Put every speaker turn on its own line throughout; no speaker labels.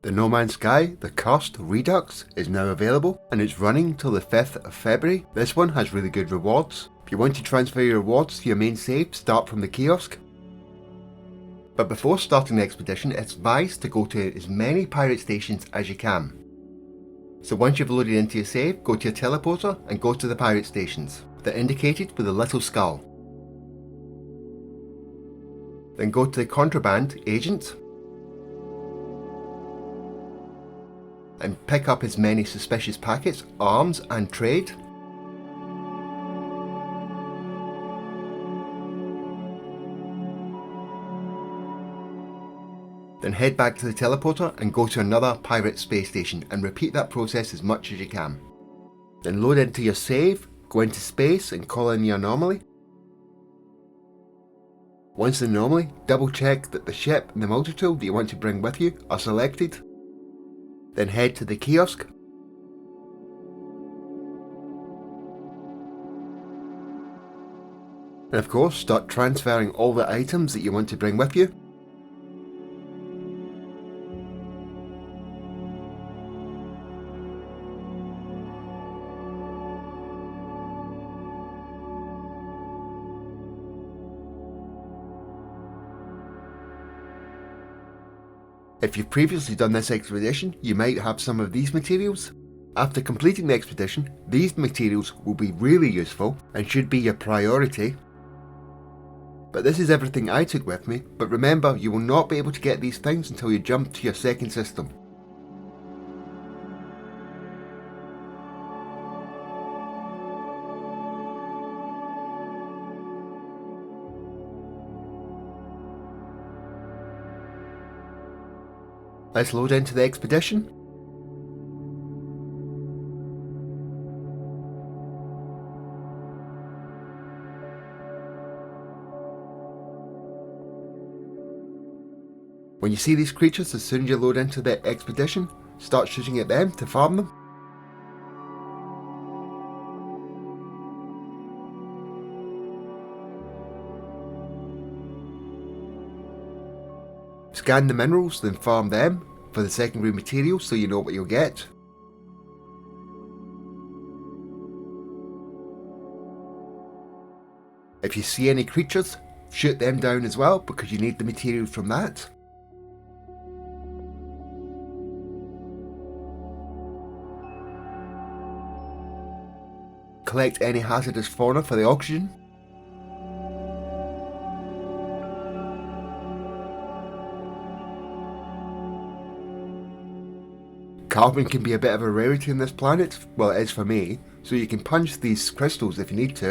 The No Man's Sky, the cursed Redux, is now available and it's running till the 5th of February. This one has really good rewards. If you want to transfer your rewards to your main save, start from the kiosk. But before starting the expedition, it's advised to go to as many pirate stations as you can. So once you've loaded into your save, go to your teleporter and go to the pirate stations. They're indicated with a little skull. Then go to the contraband agent and pick up as many suspicious packets, arms and trade. Then head back to the teleporter and go to another pirate space station and repeat that process as much as you can. Then load into your save, go into space and call in the anomaly. Once in the anomaly, double check that the ship and the multi-tool that you want to bring with you are selected. Then head to the kiosk. And of course, start transferring all the items that you want to bring with you. If you've previously done this expedition, you might have some of these materials. After completing the expedition, these materials will be really useful and should be your priority. But this is everything I took with me, but remember, you will not be able to get these things until you jump to your second system. Let's load into the expedition. When you see these creatures, as soon as you load into the expedition, start shooting at them to farm them. Scan the minerals, then farm them for the secondary materials so you know what you'll get. If you see any creatures, shoot them down as well because you need the materials from that. Collect any hazardous fauna for the oxygen. Carbon can be a bit of a rarity on this planet, well it is for me, so you can punch these crystals if you need to.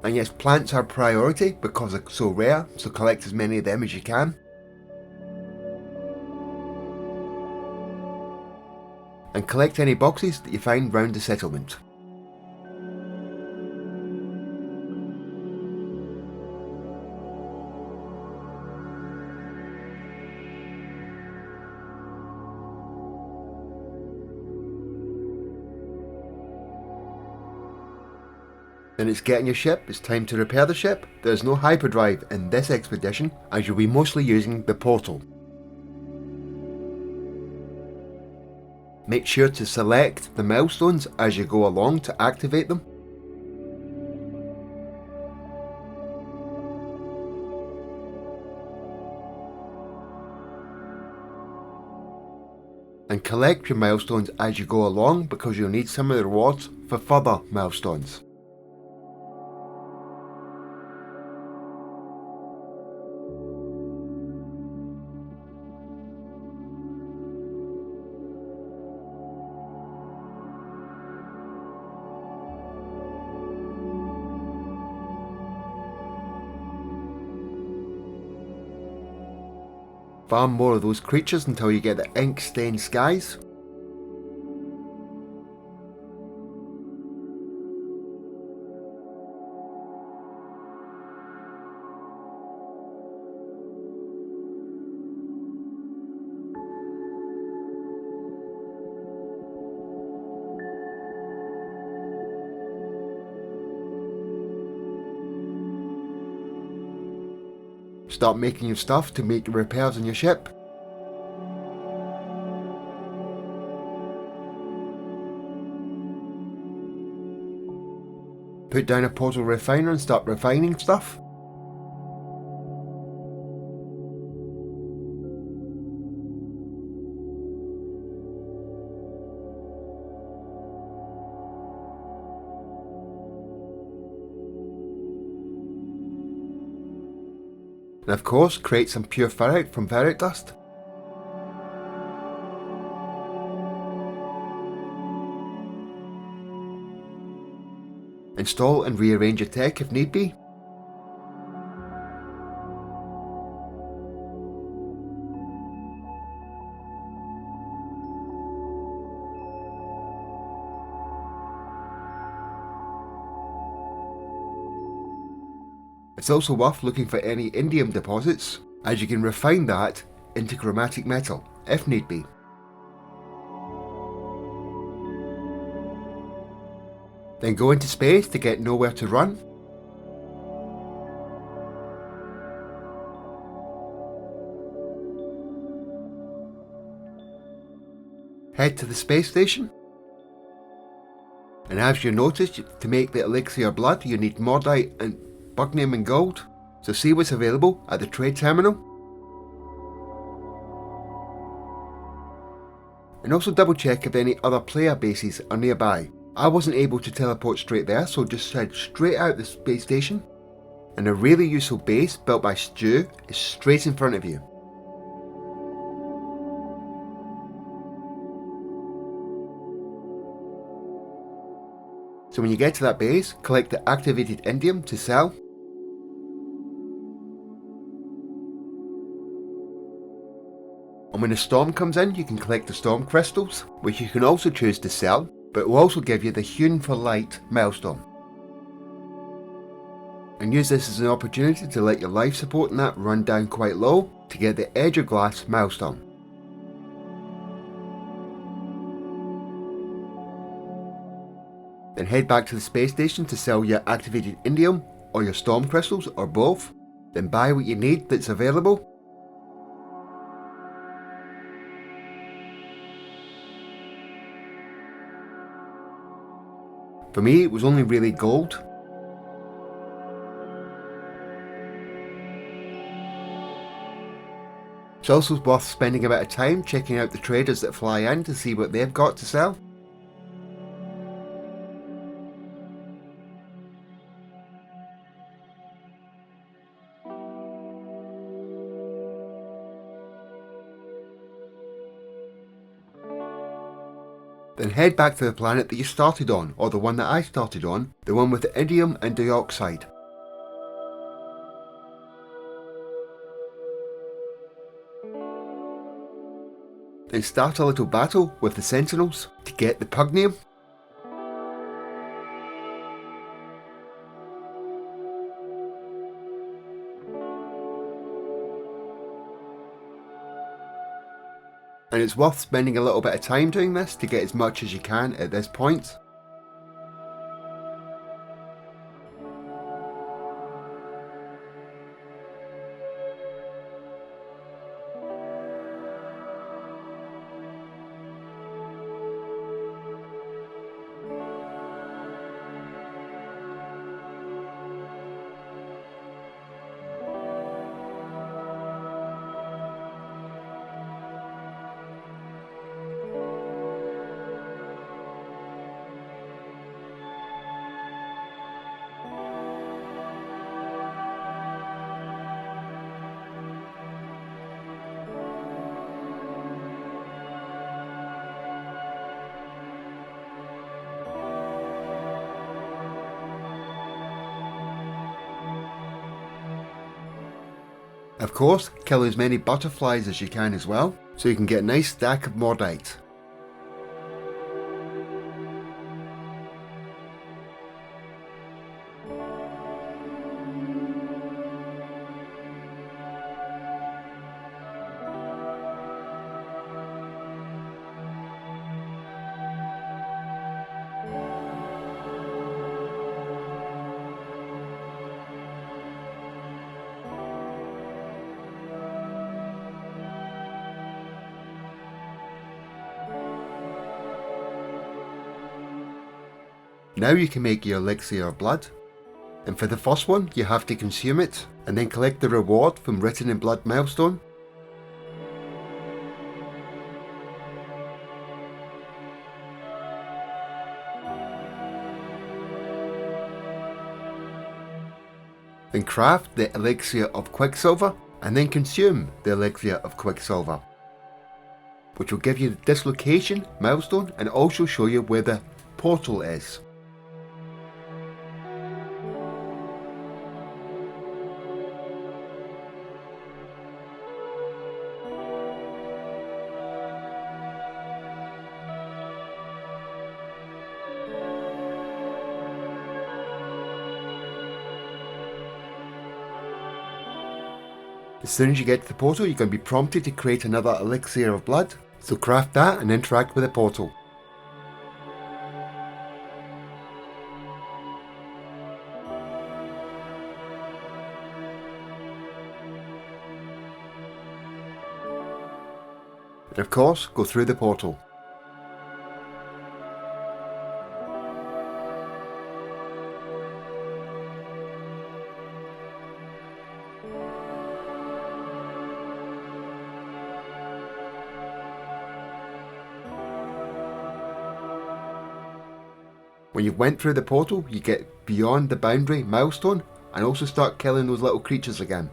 And yes, plants are priority because they're so rare, so collect as many of them as you can. And collect any boxes that you find round the settlement. Then it's getting your ship, it's time to repair the ship. There's no hyperdrive in this expedition as you'll be mostly using the portal. Make sure to select the milestones as you go along to activate them. And collect your milestones as you go along because you'll need some of the rewards for further milestones. Farm more of those creatures until you get the ink stained skies. Start making your stuff to make repairs on your ship. Put down a portal refiner and start refining stuff. And of course, create some pure ferrite from ferrite dust. Install and rearrange your tech if need be. It's also worth looking for any indium deposits, as you can refine that into chromatic metal, if need be. Then go into space to get nowhere to run. Head to the space station. And as you noticed, to make the elixir blood you need mordite and bucnium and gold. So see what's available at the trade terminal. And also double check if any other player bases are nearby. I wasn't able to teleport straight there, so just head straight out the space station. And a really useful base built by Stu is straight in front of you. So when you get to that base, collect the activated indium to sell. And when a storm comes in, you can collect the storm crystals, which you can also choose to sell, but it will also give you the Hewn for Light milestone. And use this as an opportunity to let your life support and that run down quite low to get the Edge of Glass milestone. Then head back to the space station to sell your activated indium or your storm crystals or both. Then buy what you need that's available. For me, it was only really gold. It's also worth spending a bit of time checking out the traders that fly in to see what they've got to sell. Then head back to the planet that you started on, or the one that I started on, the one with the indium and dioxide. Then start a little battle with the sentinels to get the pugnium. And it's worth spending a little bit of time doing this to get as much as you can at this point. Of course, kill as many butterflies as you can as well, so you can get a nice stack of mordite. Now you can make your elixir of blood. And for the first one, you have to consume it, and then collect the reward from Written in Blood milestone. Then craft the elixir of Quicksilver, and then consume the elixir of Quicksilver, which will give you the dislocation milestone and also show you where the portal is. As soon as you get to the portal, you're going to be prompted to create another elixir of blood, so craft that and interact with the portal. And of course, go through the portal. When you went through the portal, you get beyond the boundary milestone and also start killing those little creatures again.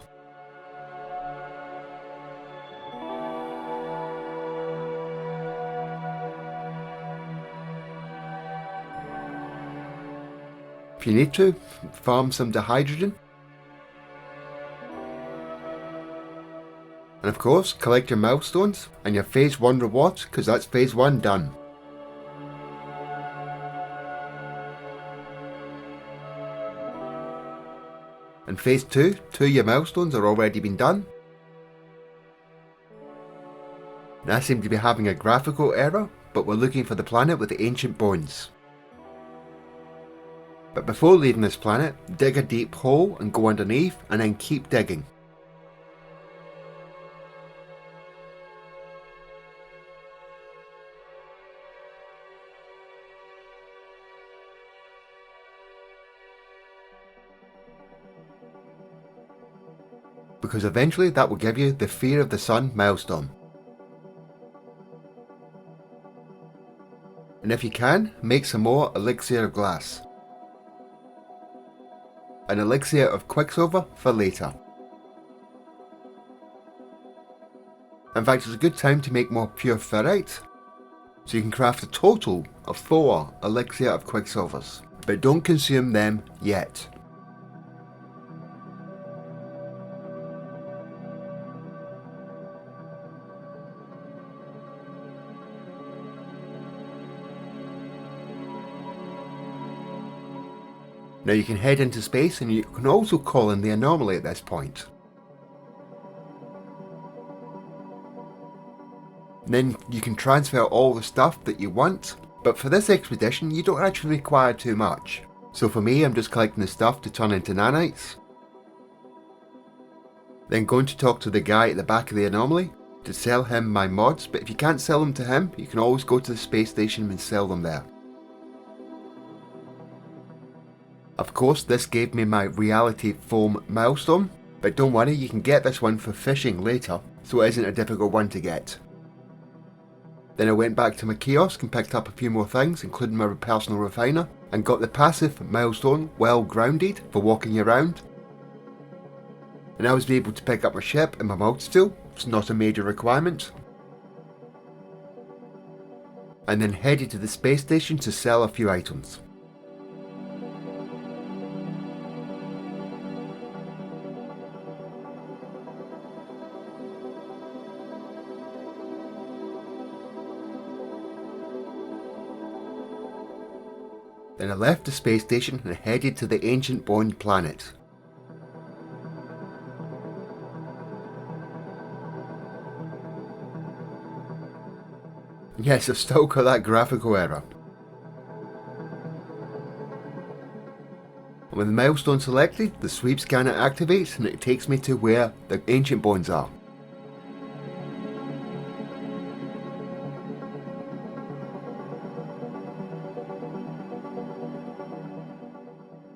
If you need to, farm some dihydrogen. And of course, collect your milestones and your phase 1 rewards, because that's phase 1 done. And phase 2 of your milestones are already been done. And I seem to be having a graphical error, but we're looking for the planet with the ancient bones. But before leaving this planet, dig a deep hole and go underneath, and then keep digging. Because eventually that will give you the Fear of the Sun milestone. And if you can, make some more elixir of glass. An elixir of Quicksilver for later. In fact, it's a good time to make more pure ferrite, so you can craft a total of 4 elixir of Quicksilvers, but don't consume them yet. Now you can head into space, and you can also call in the anomaly at this point. And then you can transfer all the stuff that you want, but for this expedition you don't actually require too much. So for me, I'm just collecting the stuff to turn into nanites. Then going to talk to the guy at the back of the anomaly to sell him my mods, but if you can't sell them to him, you can always go to the space station and sell them there. Of course, this gave me my reality foam milestone, but don't worry, you can get this one for fishing later, so it isn't a difficult one to get. Then I went back to my kiosk and picked up a few more things, including my personal refiner, and got the passive milestone, well grounded, for walking around. And I was able to pick up my ship and my multi-tool, it's not a major requirement. And then headed to the space station to sell a few items. Then I left the space station and headed to the ancient bone planet. Yes, I've still got that graphical error. And with the milestone selected, the sweep scanner activates and it takes me to where the ancient bones are.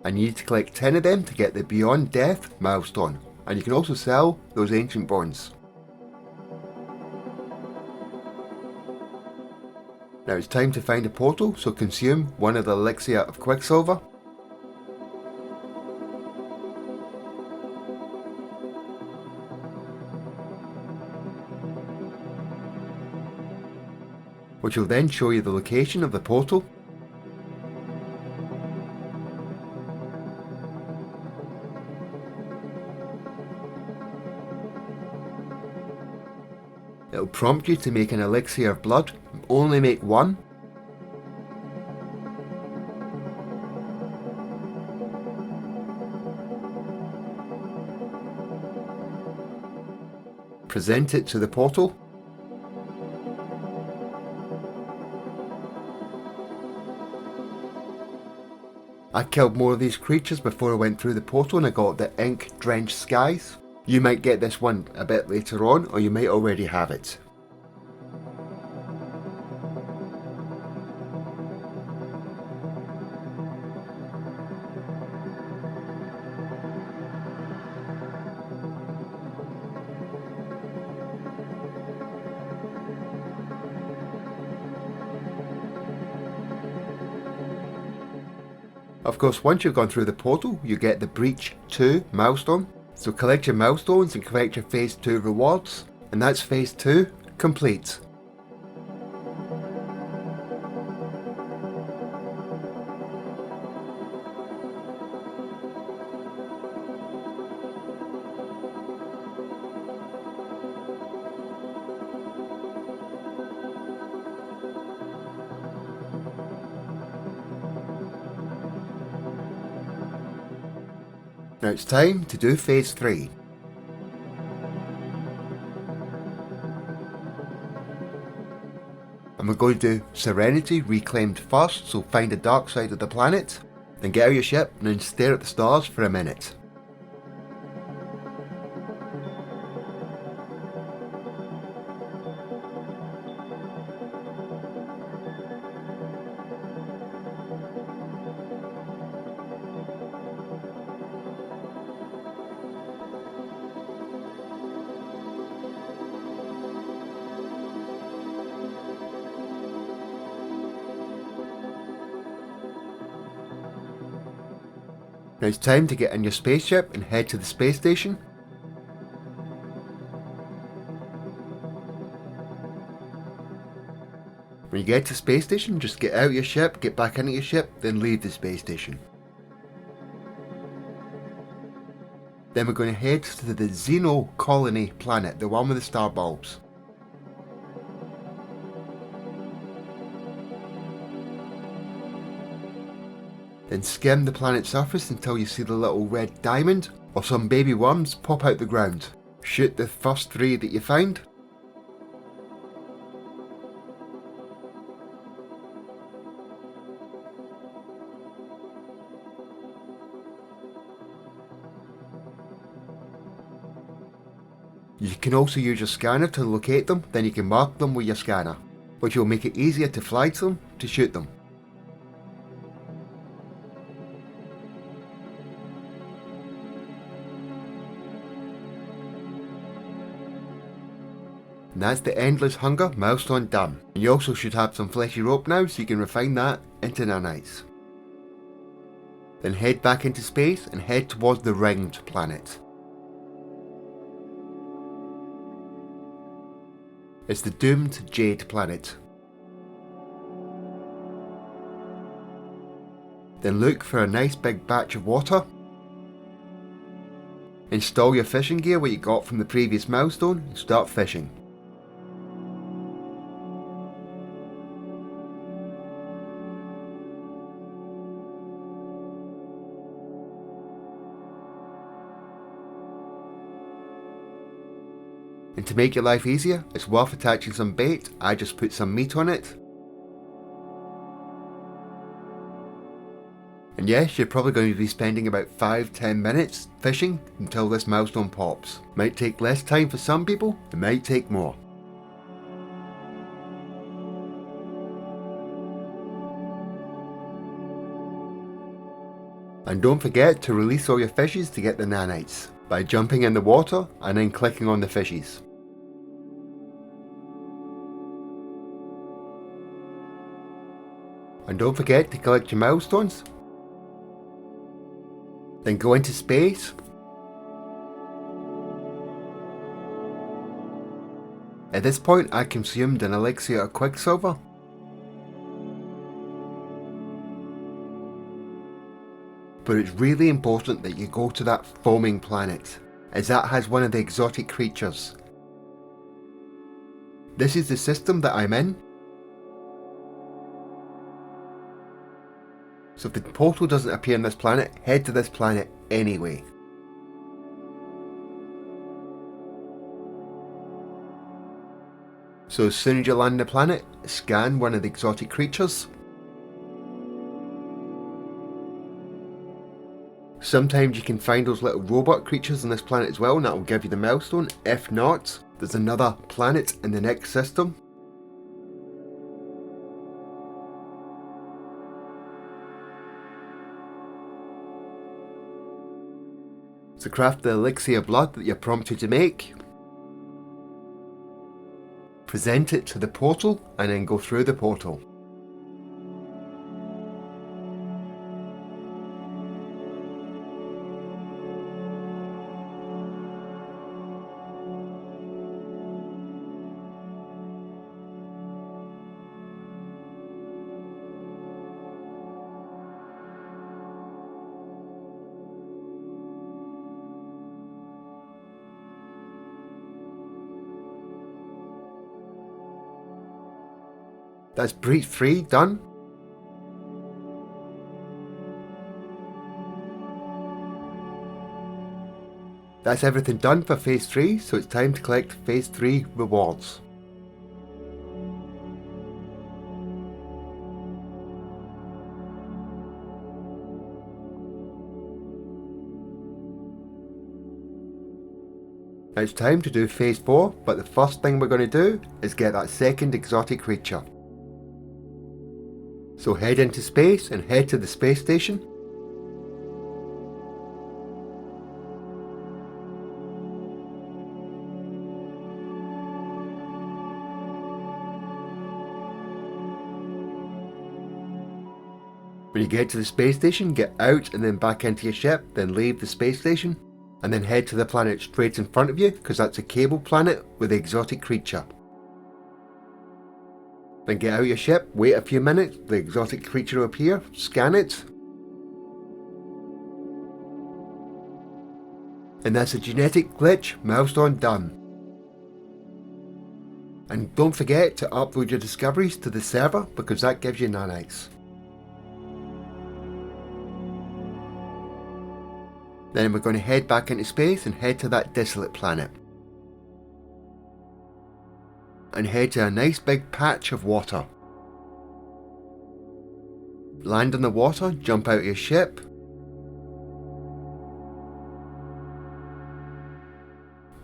and you need to collect 10 of them to get the Beyond Death milestone, and you can also sell those ancient bonds. Now it's time to find a portal, so consume one of the elixir of Quicksilver. Which will then show you the location of the portal. It'll prompt you to make an elixir of blood, only make one. Present it to the portal. I killed more of these creatures before I went through the portal and I got the ink drenched skies. You might get this one a bit later on, or you might already have it. Of course, once you've gone through the portal, you get the Breach 2 milestone. So collect your milestones and collect your Phase 2 rewards, and that's Phase 2 complete. Now it's time to do Phase 3. And we're going to do Serenity Reclaimed first, so find the dark side of the planet, then get out your ship and then stare at the stars for a minute. Now it's time to get in your spaceship and head to the space station. When you get to the space station, just get out your ship, get back into your ship, then leave the space station. Then we're going to head to the Xeno colony planet, the one with the star bulbs. Then skim the planet's surface until you see the little red diamond or some baby worms pop out the ground. Shoot the first 3 that you find. You can also use your scanner to locate them, then you can mark them with your scanner, which will make it easier to fly to them, to shoot them. And that's the Endless Hunger milestone done. And you also should have some fleshy rope now, so you can refine that into nanites. Then head back into space and head towards the ringed planet. It's the doomed Jade planet. Then look for a nice big batch of water. Install your fishing gear, what you got from the previous milestone, and start fishing. And to make your life easier, it's worth attaching some bait. I just put some meat on it. And yes, you're probably going to be spending about 5-10 minutes fishing until this milestone pops. Might take less time for some people, it might take more. And don't forget to release all your fishes to get the nanites by jumping in the water and then clicking on the fishes. And don't forget to collect your milestones. Then go into space. At this point I consumed an elixir of Quicksilver. But it's really important that you go to that foaming planet, as that has one of the exotic creatures. This is the system that I'm in. So if the portal doesn't appear on this planet, head to this planet anyway. So as soon as you land the planet, scan one of the exotic creatures. Sometimes you can find those little robot creatures on this planet as well, and that will give you the milestone. If not, there's another planet in the next system. So craft the elixir of blood that you're prompted to make. Present it to the portal and then go through the portal. That's breach 3 done. That's everything done for phase 3, so it's time to collect phase 3 rewards. Now it's time to do phase 4, but the first thing we're going to do is get that second exotic creature. So head into space and head to the space station. When you get to the space station, get out and then back into your ship, then leave the space station, and then head to the planet straight in front of you, because that's a cable planet with the exotic creature. Then get out your ship, wait a few minutes, the exotic creature will appear, scan it. And that's a genetic glitch milestone done. And don't forget to upload your discoveries to the server, because that gives you nanites. Then we're going to head back into space and head to that Derelict planet. And head to a nice big patch of water. Land on the water, jump out of your ship.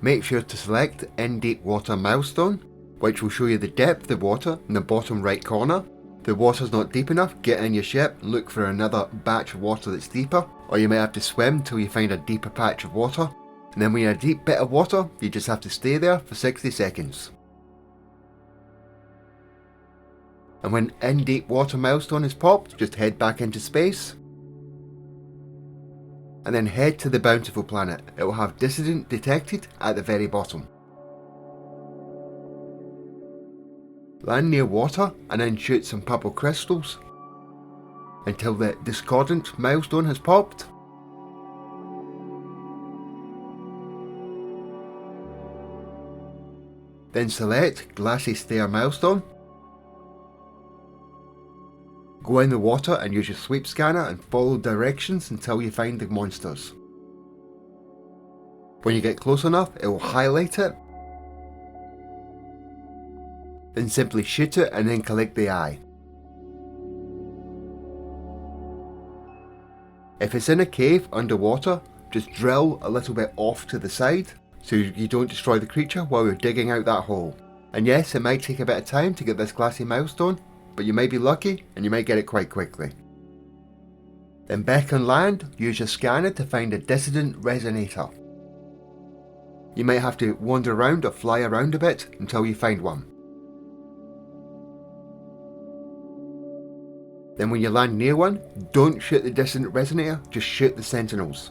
Make sure to select In Deep Water Milestone, which will show you the depth of water in the bottom right corner. If the water's not deep enough, get in your ship, look for another batch of water that's deeper, or you may have to swim till you find a deeper patch of water. And then when you're in a deep bit of water, you just have to stay there for 60 seconds. And when In Deep Water Milestone is popped, just head back into space. And then head to the Bountiful planet. It will have Dissident detected at the very bottom. Land near water and then shoot some purple crystals until the Discordant milestone has popped. Then select Glassy Stair milestone. Go in the water and use your sweep scanner and follow directions until you find the monsters. When you get close enough, it will highlight it. Then simply shoot it and then collect the eye. If it's in a cave underwater, just drill a little bit off to the side so you don't destroy the creature while you're digging out that hole. And yes, it might take a bit of time to get this glassy milestone, but you may be lucky and you might get it quite quickly. Then back on land, use your scanner to find a dissident resonator. You might have to wander around or fly around a bit until you find one. Then when you land near one, don't shoot the dissident resonator, just shoot the sentinels.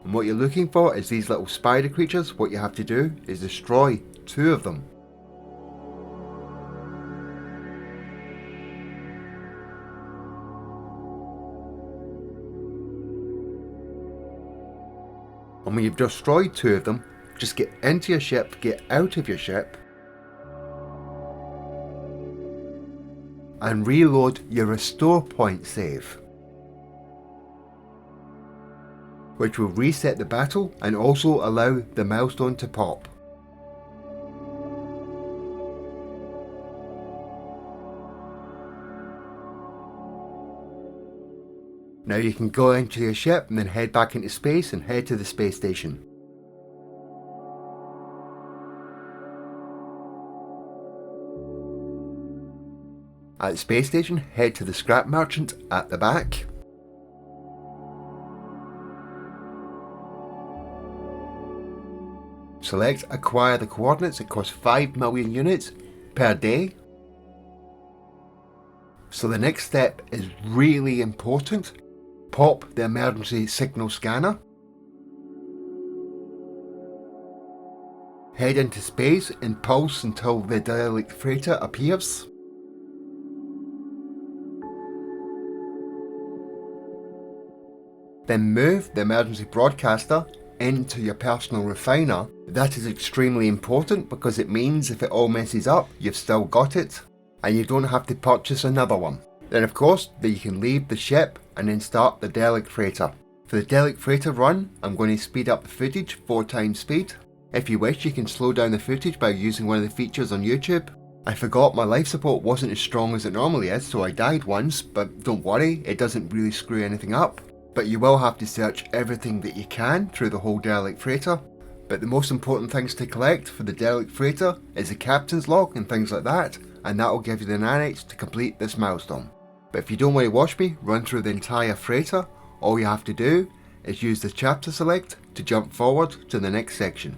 And what you're looking for is these little spider creatures. What you have to do is destroy 2 of them. And when you've destroyed 2 of them, just get into your ship, get out of your ship, and reload your restore point save, which will reset the battle and also allow the milestone to pop. Now you can go into your ship and then head back into space and head to the space station. At the space station, head to the scrap merchant at the back. Select acquire the coordinates. It costs 5 million units per day. So the next step is really important. Pop the emergency signal scanner. Head into space and pulse until the Derelict freighter appears. Then move the emergency broadcaster into your personal refiner. That is extremely important because it means if it all messes up, you've still got it and you don't have to purchase another one. Then of course, you can leave the ship and then start the Derelict freighter. For the Derelict freighter run, I'm going to speed up the footage 4 times speed. If you wish, you can slow down the footage by using one of the features on YouTube. I forgot my life support wasn't as strong as it normally is, so I died once, but don't worry, it doesn't really screw anything up. But you will have to search everything that you can through the whole Derelict freighter. But the most important things to collect for the Derelict freighter is the captain's log and things like that, and that will give you the nanites to complete this milestone. But if you don't want to watch me run through the entire freighter, all you have to do is use the chapter select to jump forward to the next section.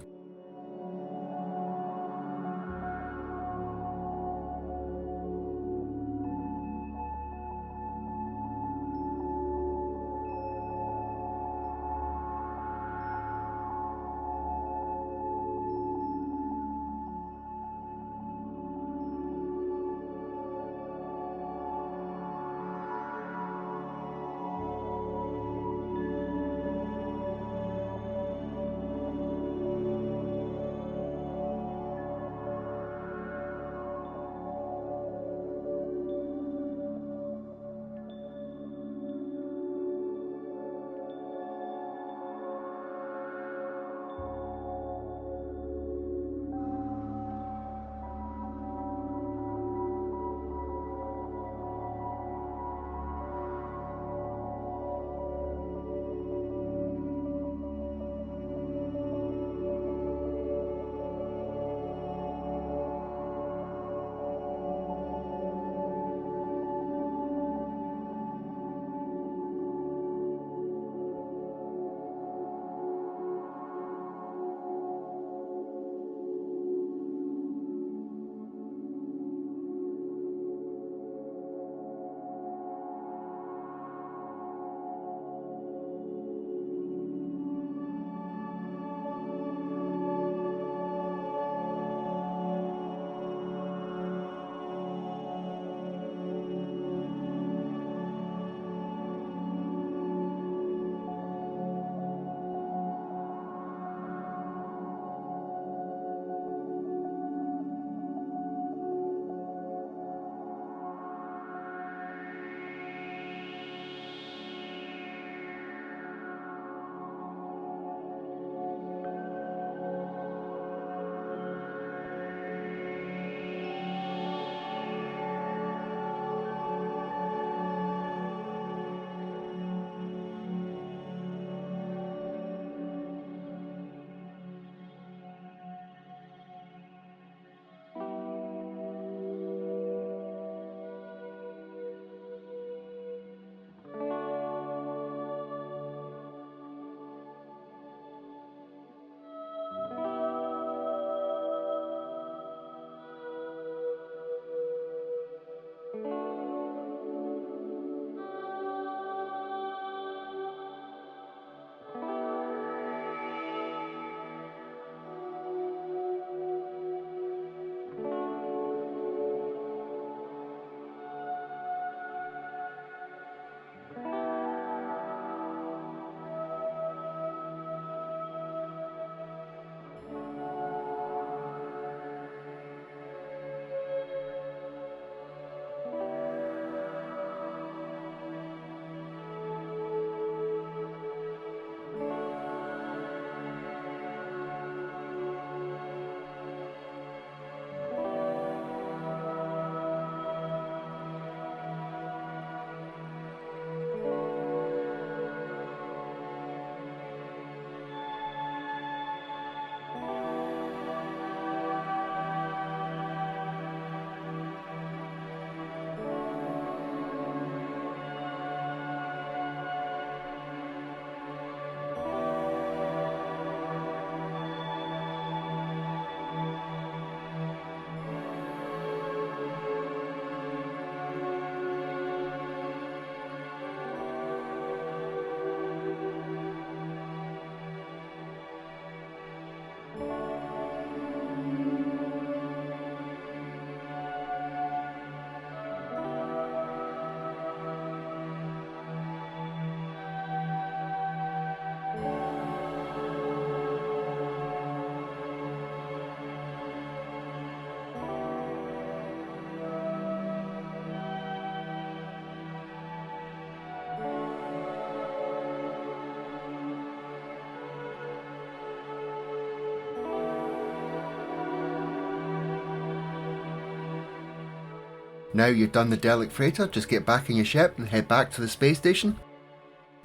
Now you've done the Derelict freighter, just get back in your ship and head back to the space station.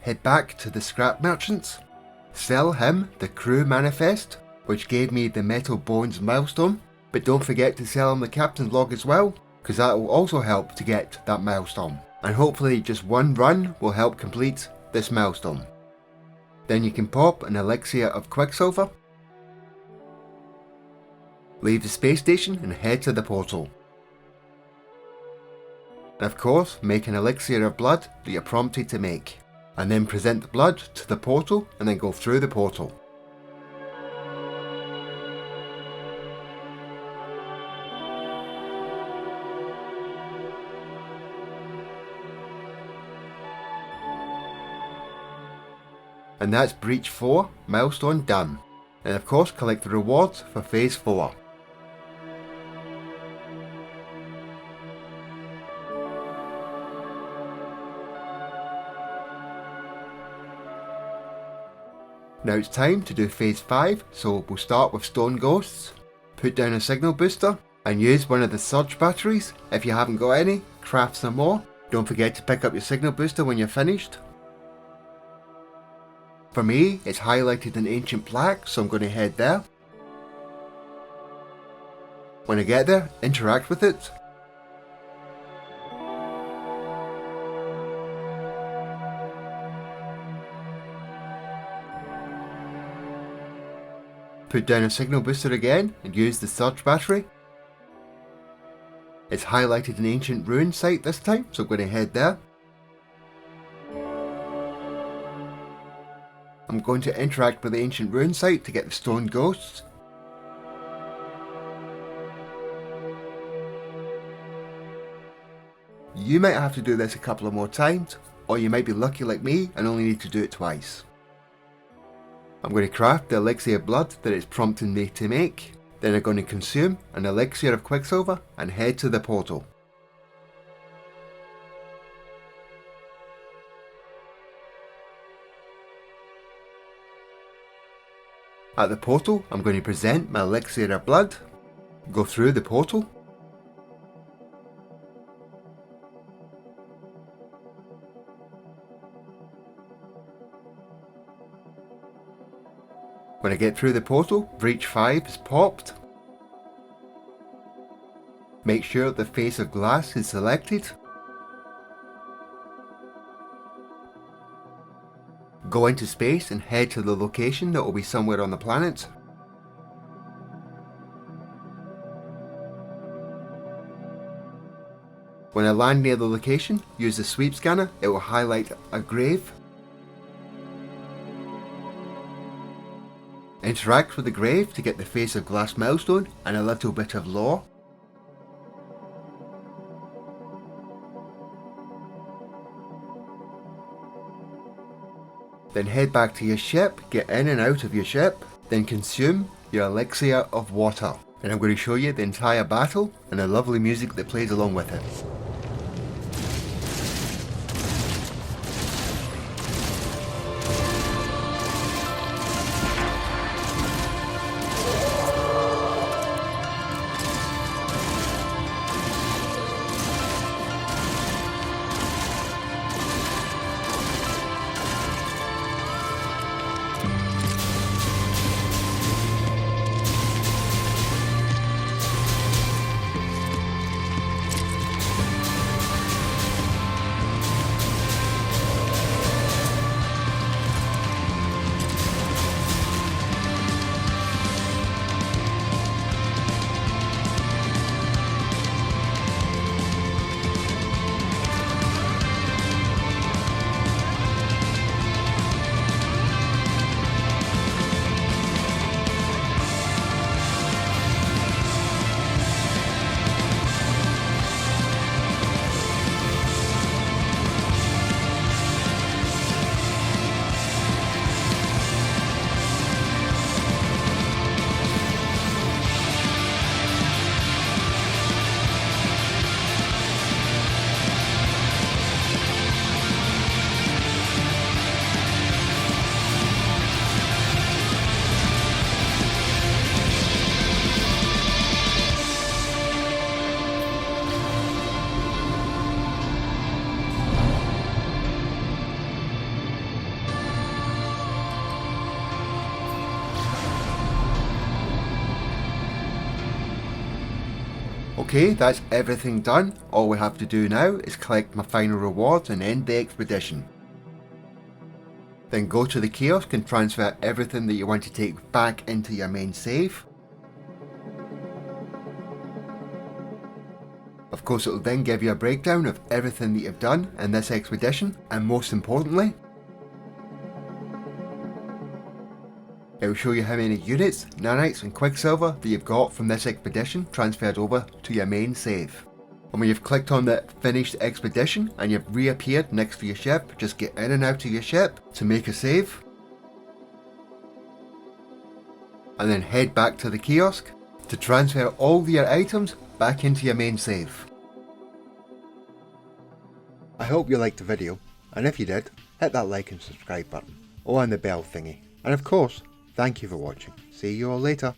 Head back to the scrap merchants. Sell him the crew manifest, which gave me the metal bones milestone, but don't forget to sell him the captain's log as well, because that will also help to get that milestone. And hopefully just one run will help complete this milestone. Then you can pop an elixir of Quicksilver, leave the space station and head to the portal. And of course, make an elixir of blood that you're prompted to make, and then present the blood to the portal and then go through the portal. And that's Breach 4 milestone done. And of course collect the rewards for phase 4. Now it's time to do phase 5, so we'll start with stone ghosts, put down a signal booster, and use one of the surge batteries. If you haven't got any, craft some more. Don't forget to pick up your signal booster when you're finished. For me, it's highlighted in ancient plaque, so I'm going to head there. When I get there, interact with it. Put down a signal booster again and use the surge battery. It's highlighted an ancient ruin site this time, so I'm going to head there. I'm going to interact with the ancient ruin site to get the stone ghosts. You might have to do this a couple of more times, or you might be lucky like me and only need to do it twice. I'm going to craft the elixir of blood that it's prompting me to make, then I'm going to consume an elixir of Quicksilver and head to the portal. At the portal, I'm going to present my elixir of blood, go through the portal, when I get through the portal, Breach 5 is popped. Make sure the face of glass is selected. Go into space and head to the location that will be somewhere on the planet. When I land near the location, use the sweep scanner, it will highlight a grave. Interact with the grave to get the face of glass milestone and a little bit of lore. Then head back to your ship, get in and out of your ship, then consume your elixir of water. And I'm going to show you the entire battle and the lovely music that plays along with it. Okay, that's everything done. All we have to do now is collect my final rewards and end the expedition. Then go to the kiosk and transfer everything that you want to take back into your main save. Of course, it will then give you a breakdown of everything that you've done in this expedition, and most importantly, it will show you how many units, nanites and quicksilver that you've got from this expedition transferred over to your main save. And when you've clicked on the finished expedition and you've reappeared next to your ship, just get in and out of your ship to make a save. And then head back to the kiosk to transfer all your items back into your main save. I hope you liked the video, and if you did, hit that like and subscribe button, or on the bell thingy. And of course, thank you for watching. See you all later.